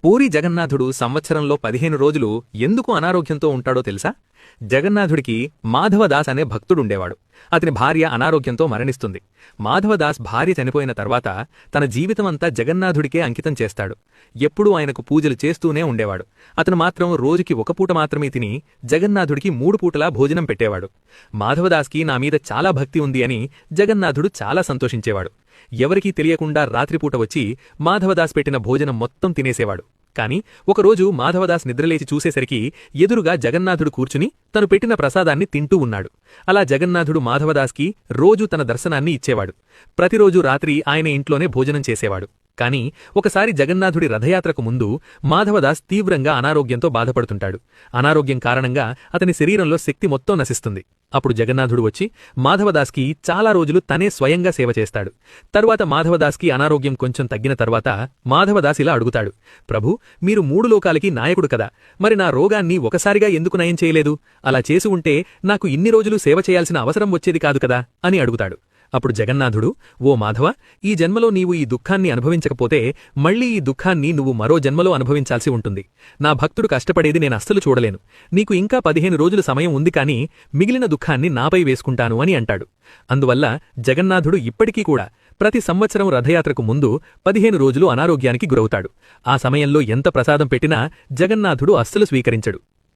పూరి జగన్నాథుడు సంవత్సరంలో 15 రోజులు ఎందుకు అనారోగ్యంతో ఉంటాడో తెలుసా? జగన్నాథుడికి మాధవదాస్ అనే భక్తుడుండేవాడు. అతని భార్య అనారోగ్యంతో మరణిస్తుంది. మాధవదాస్ భార్య చనిపోయిన తర్వాత తన జీవితమంతా జగన్నాథుడికే అంకితం చేస్తాడు. ఎప్పుడూ ఆయనకు పూజలు చేస్తూనే ఉండేవాడు. అతను మాత్రం రోజుకి ఒక పూట మాత్రమే తిని జగన్నాథుడికి 3 పూటలా భోజనం పెట్టేవాడు. మాధవదాస్కి నా మీద చాలా భక్తి ఉంది అని జగన్నాథుడు చాలా సంతోషించేవాడు. ఎవరికీ తెలియకుండా రాత్రిపూట వచ్చి మాధవదాస్ పెట్టిన భోజనం మొత్తం తినేసేవాడు. కాని ఒకరోజు మాధవదాస్ నిద్రలేచి చూసేసరికి ఎదురుగా జగన్నాథుడు కూర్చుని తను పెట్టిన ప్రసాదాన్ని తింటూ ఉన్నాడు. అలా జగన్నాథుడు మాధవదాస్కి రోజూ తన దర్శనాన్ని ఇచ్చేవాడు. ప్రతిరోజు రాత్రి ఆయన ఇంట్లోనే భోజనం చేసేవాడు. కాని ఒకసారి జగన్నాథుడి రథయాత్రకు ముందు మాధవదాస్ తీవ్రంగా అనారోగ్యంతో బాధపడుతుంటాడు. అనారోగ్యం కారణంగా అతని శరీరంలో శక్తి మొత్తం నశిస్తుంది. అప్పుడు జగన్నాథుడు వచ్చి మాధవదాస్కి చాలా రోజులు తనే స్వయంగా సేవ చేస్తాడు. తరువాత మాధవదాస్కి అనారోగ్యం కొంచెం తగ్గిన తర్వాత మాధవదాస్ ఇలా అడుగుతాడు, ప్రభూ, మీరు 3 లోకాలకి నాయకుడు కదా, మరి నా రోగాన్ని ఒకసారిగా ఎందుకు నయం చేయలేదు? అలా చేసి ఉంటే నాకు ఇన్ని రోజులు సేవ చేయాల్సిన అవసరం వచ్చేది కాదు కదా అని అడుగుతాడు. అప్పుడు జగన్నాథుడు, ఓ మాధవ, ఈ జన్మలో నీవు ఈ దుఃఖాన్ని అనుభవించకపోతే మళ్లీ ఈ దుఃఖాన్ని నువ్వు మరో జన్మలో అనుభవించాల్సి ఉంటుంది. నా భక్తుడు కష్టపడేది నేను అస్సలు చూడలేను. నీకు ఇంకా 15 రోజుల సమయం ఉంది, కానీ మిగిలిన దుఃఖాన్ని నాపై వేసుకుంటాను అని అంటాడు. అందువల్ల జగన్నాథుడు ఇప్పటికీ కూడా ప్రతి సంవత్సరం రథయాత్రకు ముందు 15 రోజులు అనారోగ్యానికి గురవుతాడు. ఆ సమయంలో ఎంత ప్రసాదం పెట్టినా జగన్నాథుడు అస్సలు స్వీకరించడు.